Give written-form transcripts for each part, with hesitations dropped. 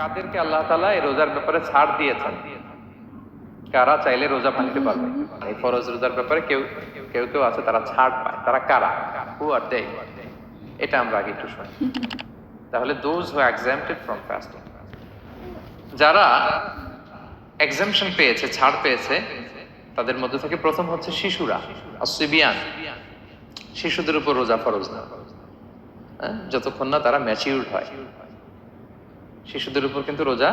কাদেরকে আল্লাহ তাআলা এই রোজার ব্যাপারে ছাড় দিয়েছেন, কারা চাইলে রোজা ভাঙতে পারবে। এই ফরজ রোজার ব্যাপারে কেউ কেউ কেউ আছে তারা ছাড় পায়, তারা কারা? হু আর দে? এটা আমরা আগে একটু শুনি। তাহলে দোজ হু এক্সাম্পটেড ফ্রম ফাস্টিং, যারা এক্সাম্পশন পেয়েছে, ছাড় পেয়েছে, তাদের মধ্যে থেকে প্রথম হচ্ছে শিশুরা, আসিবিয়ান। শিশুদের উপর রোজা ফরজ না, যতক্ষণ না তারা ম্যাচিউরড হয়। শিশুদের উপর কিন্তু রোজা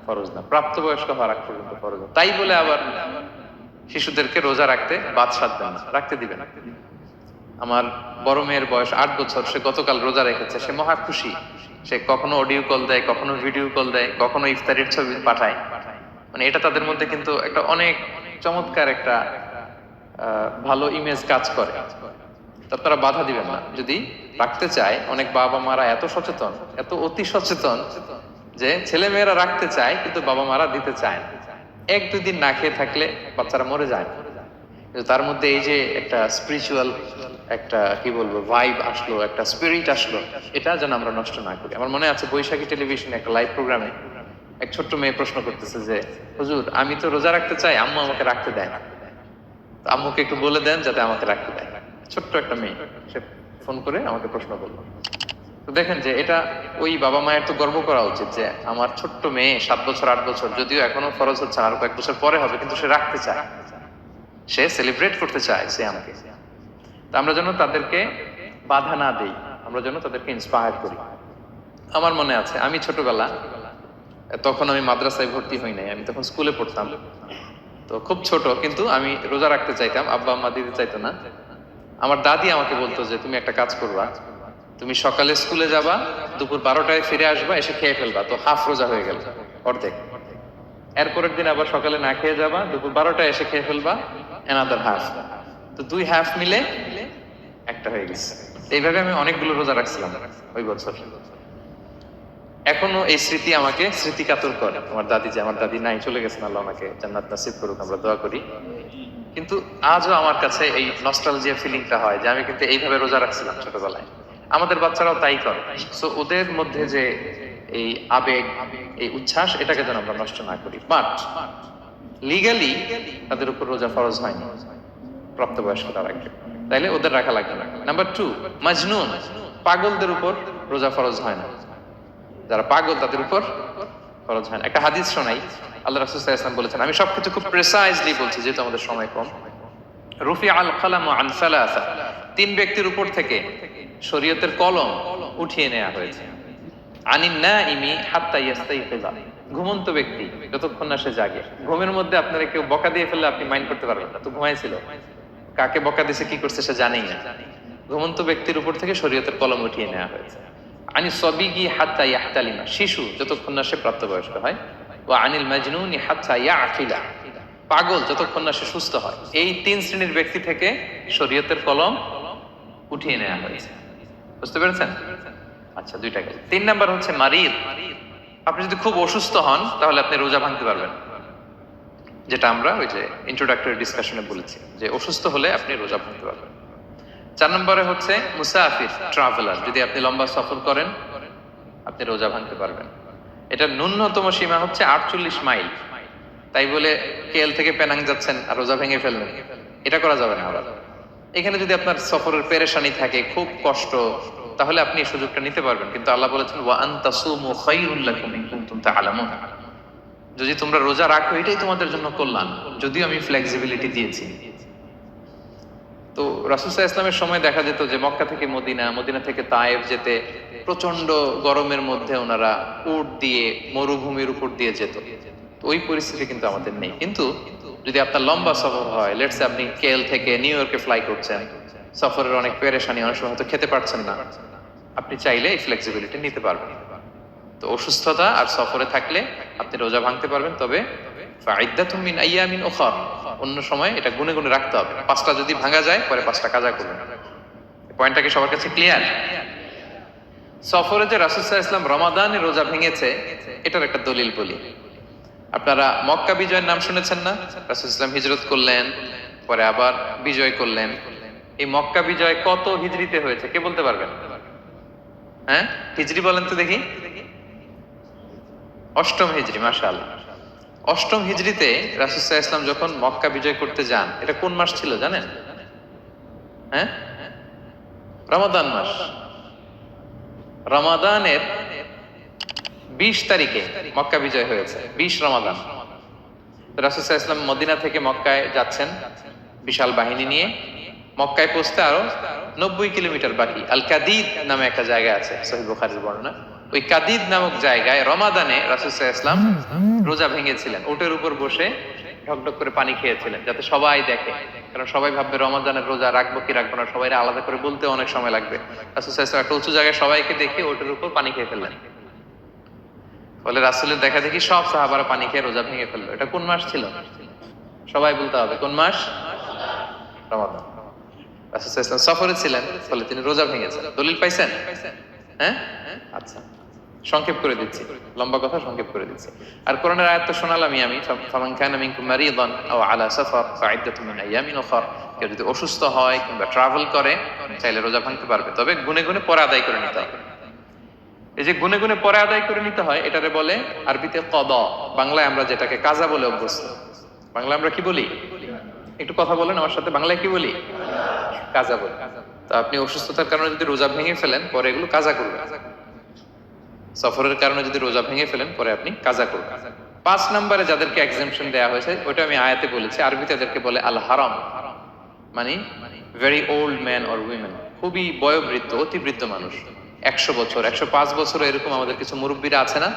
ফরজ না, প্রাপ্তবয়স্ক হওয়ার আগ পর্যন্ত ফরজ না। তাই বলে আবার শিশুদেরকে রোজা রাখতে বাদ সাধবেন না, রাখতে দিবেন। আমার বড় মেয়ের বয়স 8 বছর, সে গতকাল রোজা রেখেছে, সে মহা খুশি। সে কখনো অডিও কল দেয়, কখনো ভিডিও কল দেয়, কখনো ইফতারির ছবি পাঠায়। মানে এটা তাদের মধ্যে কিন্তু একটা অনেক চমৎকার একটা ভালো ইমেজ কাজ করে। তারা বাধা দিবেন না যদি রাখতে চায়। অনেক বাবা মারা এত সচেতন, এত অতি সচেতন যে ছেলে মেয়েরা রাখতে চায় কিন্তু বাবা মারা দিতে চায় না। 1-2 দিন না খেয়ে থাকলে বাচ্চারা মরে যায়, কিন্তু তার মধ্যে এই যে একটা স্পিরিচুয়াল একটা কি বলবো ভাইব আসলো, একটা স্পিরিট আসলো, এটা যেন আমরা নষ্ট না করি। আমার মনে আছে বৈশাখী টেলিভিশনে একটা লাইভ প্রোগ্রামে এক ছোট্ট মেয়ে প্রশ্ন করতেছে যে, হুজুর আমি তো রোজা রাখতে চাই, আম্মু আমাকে রাখতে দেয় না, আম্মুকে একটু বলে দেন যাতে আমাকে রাখতে দেয়। ছোট্ট একটা মেয়ে, সে ফোন করে আমাকে প্রশ্ন করলো। তো দেখেন যে এটা ওই বাবা মায়ের তো গর্ব করা উচিত যে আমার ছোট্ট মেয়ে 7 বছর 8 বছর, যদিও এখনো ফরজ হচ্ছে, আরো কয়েক বছর পরে হবে, কিন্তু সে রাখতে চায়, সে সেলিব্রেট করতে চায় সে আমাকে। তা আমরা যেন তাদেরকে বাধা না দেই, আমরা যেন তাদেরকে ইন্সপায়ার করি। আমার মনে আছে আমি ছোটবেলা, তখন আমি মাদ্রাসায় ভর্তি হই নাই, আমি তখন স্কুলে পড়তাম, তো খুব ছোট, কিন্তু আমি রোজা রাখতে চাইতাম, আব্বা আম্মা দিতে চাইতো না। আমার দাদি আমাকে বলতো যে তুমি একটা কাজ করবা, তুমি সকালে স্কুলে যাবা, দুপুর 12টায় ফিরে আসবা, এসে খেয়ে ফেলবা, তো হাফ রোজা হয়ে গেল, অর্ধেক। এরপরের দিন আবার সকালে না খেয়ে যাবা, দুপুর 12টায় এসে খেয়ে ফেলবা, এনাদার হাফ, তো 2 হাফ মিলে একটা হয়ে গেছে। এইভাবে আমি অনেকগুলো রোজা রাখছিলাম ওই বছর। এখনো এই স্মৃতি আমাকে স্মৃতিকাতর করে। আমার দাদি, যে আমার দাদি নাই, চলে গেছেন, আল্লাহ আমাকে জান্নাত নসিব করুক, আমরা দোয়া করি। কিন্তু আজও আমার কাছে এই নস্টালজিয়া ফিলিংটা হয় যে আমি কিন্তু এইভাবে রোজা রাখছিলাম ছোটবেলায়। আমাদের বাচ্চারাও তাই করে। সো ওদের মধ্যে যে এই আবেগ, এই উচ্ছ্বাস, এটাকে যেন আমরা নষ্ট না করি। বাট লিগালি তাদের উপর রোজা ফরজ হয়নি, প্রাপ্তবয়স্ক তারা রাখবে, তাইলে ওদের রাখা লাগবে না। নাম্বার 2, মাজনুন, পাগলদের উপর রোজা ফরজ হয় না। যারা পাগল তাদের উপর ফরজ হয় না। একটা হাদিস শোনাই, আল্লাহ রাসূল সাল্লাল্লাহু আলাইহি ওয়াসাল্লাম বলেছেন, আমি সবকিছু খুব প্রিসাইজলি বলছি যেহেতু আমাদের সময় কম। রুফি আল কালামু আন সালাসা, 3 ব্যক্তির উপর থেকে শরীয়তের কলম উঠিয়ে নেওয়া হয়েছে। আনিন নাইমি হাত্তা ইয়াস্তাইকিযা, ঘুমন্ত ব্যক্তি যতক্ষণ না সে জাগে। ঘুমের মধ্যে আপনারা কেউ বকা দিয়ে ফেললে আপনি মাইন্ড করতে পারবেন না, তো ঘুমাইছিল, কাকে বকা দিছে কি করছে সে জানেই না। ঘুমন্ত ব্যক্তির উপর থেকে শরীয়তের কলম উঠিয়ে নেওয়া হয়েছে। আনি সবিগি হাত্তা ইয়াহতালিমা, শিশু যতক্ষণ না সে প্রাপ্তবয়স্ক হয়। ওয়া আনিল মাজনুনি হাত্তা ইয়াকিলা, পাগল যতক্ষণ না সে সুস্থ হয়। এই 3 শ্রেণীর ব্যক্তি থেকে শরীয়তের কলম উঠিয়ে নেওয়া হয়েছে। বুঝতে পেরেছেন? আচ্ছা, 2টা গেল। 3 নাম্বার হচ্ছে মারিদ। আপনি যদি খুব অসুস্থ হন তাহলে আপনি রোজা ভাঙতে পারবেন, যেটা আমরা ওই যে ইন্ট্রোডাক্টরি ডিসকাশনে বলেছি যে অসুস্থ হলে আপনি রোজা ভাঙতে পারবেন। 4 নম্বরে হচ্ছে মুসাফির, ট্রাভেলার, যদি আপনি লম্বা সফর করেন আপনি রোজা ভাঙতে পারবেন। এটা ন্যূনতম সীমা হচ্ছে 48 মাইল। তাই বলে কেএল থেকে পেনাং যাচ্ছেন আর রোজা ভেঙে ফেললেন, এটা করা যাবে না। আবার এখানে যদি আপনার সফরের পেরেশানি থাকে, খুব কষ্ট, তাহলে আপনি এই সুযোগটা নিতে পারবেন। কিন্তু আল্লাহ বলেছেন ওয়া আনতাসুমু খায়রুল লাকুম ইন কুনতুম তা'লামুন, যদি তোমরা রোজা রাখো এটাই তোমাদের জন্য কল্যাণ, যদিও আমি ফ্লেক্সিবিলিটি দিয়েছি। তো রাসূল সাল্লাল্লাহু আলাইহি ওয়াসাল্লামের সময় দেখা যেত যে মক্কা থেকে মদিনা, মদিনা থেকে তায়েফ যেতে প্রচন্ড গরমের মধ্যে ওনারা উট দিয়ে মরুভূমির উপর দিয়ে যেত। ওই পরিস্থিতি কিন্তু আমাদের নেই। কিন্তু যদি আপনার লম্বা সফর হয়, লেটস সে আপনি কেএল থেকে নিউ ইয়র্কে ফ্লাই করছেন, সফরের অনেক পেরেশানি, অনেক সময় হয়তো খেতে পারছেন না, আপনি চাইলে এই ফ্লেক্সিবিলিটি নিতে পারবেন। তো অসুস্থতা আর সফরে থাকলে আপনি রোজা ভাঙতে পারবেন, তবে ফাইদ্দাতুম মিন আইয়ামিন উখর, অন্য সময় এটা গুনে গুনে রাখতে হবে। 5টা যদি ভাঙা যায় পরে 5টা কাজা করবেন। পয়েন্টটা কি সবার কাছে ক্লিয়ার? সফরে যে রাসূল সাল্লাল্লাহু আলাইহি ওয়াসাল্লাম রমাদানে রোজা ভেঙেছে, এটার একটা দলিল বলি। আপনারা মক্কা বিজয়ের নাম শুনেছেন না? রাসূল সাল্লাল্লাহু আলাইহি ওয়াসাল্লাম হিজরত করলেন, পরে আবার বিজয় করলেন। এই মক্কা বিজয় কত হিজরিতে হয়েছে কে বলতে পারবেন? হ্যাঁ, হিজরি বলেন তো দেখি। অষ্টম হিজরি, মাশাআল্লাহ। অষ্টম হিজরিতে রাসূল সাল্লাল্লাহু আলাইহি ওয়াসাল্লাম যখন মক্কা বিজয় করতে যান, এটা কোন মাস ছিল জানেন? হ্যাঁ, রমাদান মাস। রমাদানের 20 তারিখে মক্কা বিজয় হয়েছে, 20 রমাদান। রাসূল সাল্লাল্লাহু আলাইহি ওয়াসাল্লাম মদিনা থেকে মক্কায় যাচ্ছেন বিশাল বাহিনী নিয়ে। মক্কায় পৌঁছতে আরো 90 কিলোমিটার বাকি। আল কাদিদ নামে একটা জায়গা আছে, সহিহ বুখারীর বর্ণনা। ওই কাদিদ নামক জায়গায় রমাদানে রাসূল সাল্লাল্লাহু আলাইহি ওয়াসাল্লাম রোজা ভেঙেছিলেন, উটের উপর বসে ঢকঢক করে পানি খেয়েছিলেন, যাতে সবাই দেখে। কারণ সবাই ভাববে রমাদানের রোজা রাখবো কি রাখবো না, সবাই আলাদা করে বলতে অনেক সময় লাগবে। রাসূল সাল্লাল্লাহু আলাইহি ওয়াসাল্লাম একটা উঁচু জায়গায় সবাইকে দেখে উটের উপর পানি খেয়ে ফেললেন। ফলে রাসূলের দেখা দেখি সব সাহাবারা পানি খেয়ে রোজা ভেঙে ফেললো। এটা কোন মাস ছিল? সবাই বলতে হবে কোন মাস? রমাদান। রাসূল সাল্লাল্লাহু আলাইহি ওয়াসাল্লাম সফরে ছিলেন, ফলে তিনি রোজা ভেঙেছেন। দলিল পাইছেন? হ্যাঁ, আচ্ছা, সংক্ষেপ করে দিচ্ছি, লম্বা কথা সংক্ষেপ করে দিচ্ছি। আর কোরআনের আয়াত তো শোনালামই আমি, ফামান কানা মিনকুম মারিদান আও আলা সাফার ফাইদ্দাতুম মিন আইয়ামিন উখর। কেউ যদি অসুস্থ হয় কিংবা ট্রাভেল করে, চাইলে রোজা ভাঙতে পারবে, তবে গুনে গুনে পরে আদায় করে নিতে হবে। এই যে গুনে গুনে পরে আদায় করে নিতে হয়, এটারে বলে আরবিতে কদা, বাংলায় আমরা যেটাকে কাজা বলে অভ্যস্ত। বাংলা আমরা কি বলি? একটু কথা বলেন আমার সাথে, বাংলায় কি বলি? কাজা বলি। তো আপনি অসুস্থতার কারণে যদি রোজা ভেঙে ফেলেন, পরে এগুলো কাজা করবেন। সফরের কারণে যদি রোজা ভেঙে ফেলেন, পরে আপনি কাজা করবেন। 5 নম্বরে যাদেরকে এক্সাম্পশন দেওয়া হয়েছে, ওটা আমি আয়াতে বলেছি। আরবিতে এদেরকে বলে আল হারাম, মানে very old man or women, খুবই বয়োবৃদ্ধ, অতি বৃদ্ধ মানুষ। 100 বছর, 105 বছর, এরকম আমাদের কিছু মুরব্বীরা আছে না,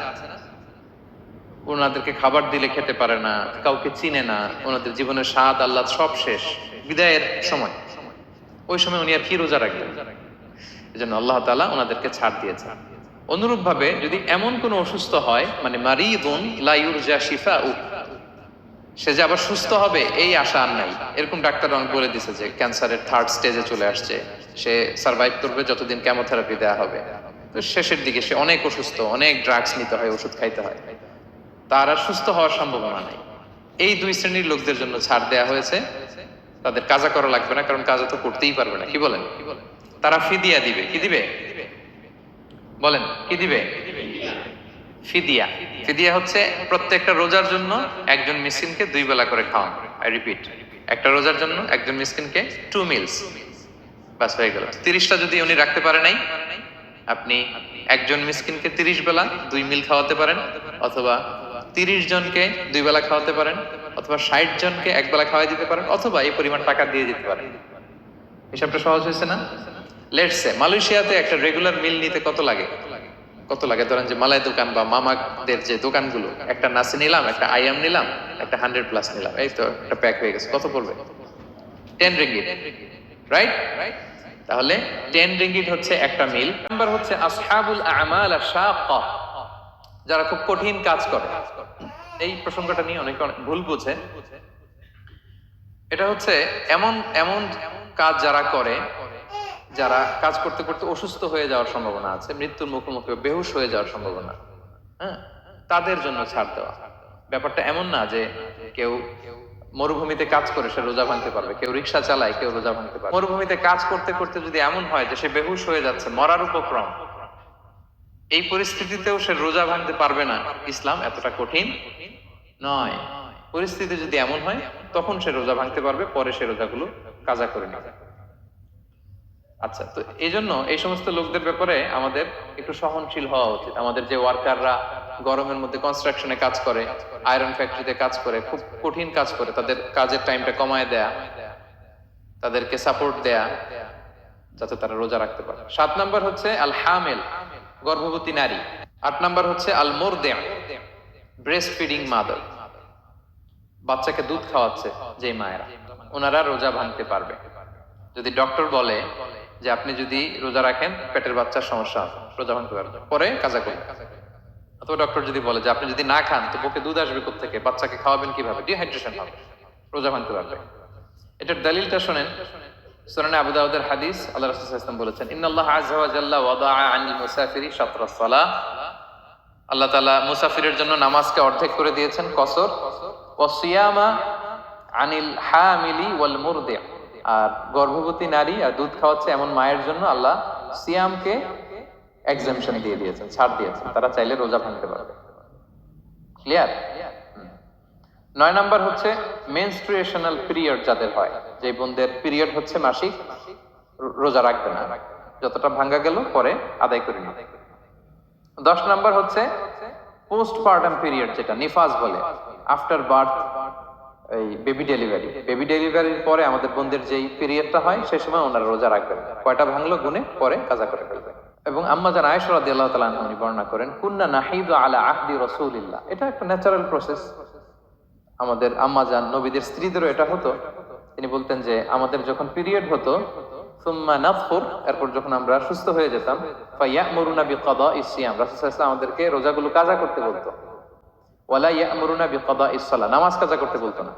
ওনাদেরকে খাবার দিলে খেতে পারে না, কাউকে চিনে না, ওনাদের জীবনের স্বাদ আহ্লাদ সব শেষ, বিদায়ের সময়। ওই সময় উনি আর কি রোজা রাখবেন? এই জন্য আল্লাহ তাআলা ওনাদেরকে ছাড় দিয়েছেন। অনুরূপ ভাবে যদি এমন কোন অসুস্থ হয়, মানে মারিদুন লা ইউরজা শিফাউ, সে যে আবার সুস্থ হবে এই আশা আর নাই, এরকম ডাক্তার অনেক বলে দিছে যে ক্যান্সারের 3rd স্টেজে চলে আসছে, সে সার্ভাইভ করবে যতদিন কেমোথেরাপি দেওয়া হবে, তো শেষের দিকে সে অনেক অসুস্থ, অনেক ড্রাগস নিতে হয়, ওষুধ খাইতে হয়, তার আর সুস্থ হওয়ার সম্ভাবনা নেই। এই 2 শ্রেণীর লোকদের জন্য ছাড় দেয়া হয়েছে, তাদের কাজা করা লাগবে না, কারণ কাজা তো করতেই পারবে না। কি বলেন? তারা ফিদিয়া দিবে। কি দিবে বলেন? কি দিবে? ফিদিয়া। ফিদিয়া হচ্ছে প্রত্যেকটা রোজার জন্য একজন মিসকিনকে 2 বেলা করে খাওয়ানো। আই রিপিট, একটা রোজার জন্য একজন মিসকিনকে 2 মিলস, বাস হয়ে গেল। 30টা যদি উনি রাখতে পারে নাই, আপনি একজন মিসকিনকে 30 বেলা 2 মিল খাওয়াতে পারেন, অথবা 30 জনকে 2 বেলা খাওয়াতে পারেন, অথবা 60 জনকে 1 বেলা খাওয়াই দিতে পারেন, অথবা এই পরিমাণ টাকা দিয়ে দিতে পারেন। হিসাবটা সহজ হয়েছে না? লেটস সে মালয়েশিয়াতে একটা রেগুলার মিল নিতে কত লাগে? কত লাগে? ধরেন যে মালাই দোকান বা মামাদের যে দোকানগুলো, একটা নাসি নিলাম, একটা আইয়াম নিলাম, একটা 100+ নিলাম, এই তো একটা প্যাক হয়ে গেছে। কত পড়বে? 10 রিঙ্গিট, রাইট? তাহলে 10 রিঙ্গিট হচ্ছে একটা মিল। নাম্বার হচ্ছে আসহাবুল আমাল আশ-শাক্কা, যারা খুব কঠিন কাজ করে। এই প্রসঙ্গটা নিয়ে অনেকে ভুল বুঝে। এটা হচ্ছে এমন এমন কাজ যারা করে, যারা কাজ করতে করতে অসুস্থ হয়ে যাওয়ার সম্ভাবনা আছে, মৃত্যুর মুখোমুখি, বেহুশ হয়ে যাওয়ার সম্ভাবনা, হ্যাঁ, তাদের জন্য ছাড় দেওয়া। ব্যাপারটা এমন না যে কেউ মরুভূমিতে কাজ করে সে রোজা ভাঙতে পারবে, কেউ রিক্সা চালায় কেউ রোজা ভাঙতে পারবে। মরুভূমিতে কাজ করতে করতে যদি এমন হয় যে সে বেহুশ হয়ে যাচ্ছে, মরার উপক্রম, এই পরিস্থিতিতেও সে রোজা ভাঙতে পারবে না, ইসলাম এতটা কঠিন নয়। পরিস্থিতি যদি এমন হয়, তখন সে রোজা ভাঙতে পারবে, পরে সে রোজাগুলো কাজা করে নেবে। আচ্ছা, তো এই জন্য এই সমস্ত লোকদের ব্যাপারে আমাদের একটু সহনশীল হওয়া উচিত। আমাদের যে ওয়ার্কাররা গরমের মধ্যে কনস্ট্রাকশনে কাজ করে, আয়রন ফ্যাক্টরিতে কাজ করে, খুব কঠিন কাজ করে, তাদের কাজের টাইমটা কমায় দেয়া, তাদেরকে সাপোর্ট দেয়া, যাতে তারা রোজা রাখতে পারে। 7 নাম্বার হচ্ছে আল হামিল, গর্ভবতী নারী। 8 নাম্বার হচ্ছে আল মুরদি, ব্রেস্ট ফিডিং মাদার, বাচ্চাকে দুধ খাওয়াচ্ছে যে মায়েরা, ওনারা রোজা ভাঙতে পারবে। যদি ডক্টর বলে যে আপনি যদি রোজা রাখেন পেটের বাচ্চার সমস্যা আছে, রোজা ভাঙতে পারবে, পরে কাজা করবেন। অথবা ডক্টর যদি বলে যে আপনি যদি না খান তো বুকে দুধ আসবে কোত্থেকে, বাচ্চাকে খাওয়াবেন কিভাবে, ডিহাইড্রেশন হবে, রোজা ভাঙতে পারবে। এটার দলিলটা শোনেন, সুনানে আবু দাউদের হাদিস। আল্লাহ রাসূল সাল্লাল্লাহু আলাইহি ওয়াসাল্লাম বলেছেন, ইন্নাল্লাহা আযজা ওয়া জাল্লা ওয়াদাআ আনিল মুসাফিরি শাতরাস সালাহ, আল্লাহ তাআলা মুসাফিরের জন্য নামাজকে অর্ধেক করে দিয়েছেন, কসর। ওয়া সিয়ামা আনিল হামিলি ওয়াল মুরদি, আর গর্ভবতী নারী আর দুধ খাওয়াচ্ছে এমন মায়ের জন্য আল্লাহ সিয়ামকে এক্সাম্পশন দিয়ে দিয়েছেন, ছাড় দিয়েছেন, তারা চাইলে রোজা ভাঙতে পারবে। ক্লিয়ার? 9 নাম্বার হচ্ছে মেনস্ট্রুয়েশনাল পিরিয়ড যাদের হয়, যে বোনদের পিরিয়ড হচ্ছে মাসিক, রোজা রাখবে না, যতটা ভাঙ্গা গেল পরে আদায় করে নিবে। 10 নাম্বার হচ্ছে পোস্টপার্টাম পিরিয়ড, যেটা নিফাস বলে, আফটার বার্থ, এই বেবি ডেলিভারির পরে আমাদের বোনদের যেই পিরিয়ডটা হয় সেই সময় ওনারা রোজা রাখবেন। কয়টা ভাঙলো গুনে পরে কাজা করে ফেলবে। এবং আম্মা জান আয়েশা রাদিয়াল্লাহু তাআলা আনহা উনি বর্ণনা করেন, কুন্না নাহিদু আলা আহদি রাসূলিল্লাহ, এটা একটা ন্যাচারাল প্রসেস। আমাদের আম্মা জান নবীদের স্ত্রীদেরও এটা হতো। তিনি বলতেন যে আমাদের যখন পিরিয়ড হতো, সুম্মা নাতহুর, এরপর যখন আমরা সুস্থ হয়ে যেতাম, ফায়ামুরুনা বিকাদাইস সিয়াম, রাসূল সাল্লাল্লাহু আলাইহি ওয়াসাল্লাম আমাদেরকে রোজাগুলো কাজা করতে বলতো। ওয়ালা ইয়ামুরুনা বিকাদাইস সালাহ, নামাজ কাজা করতে বলতো না।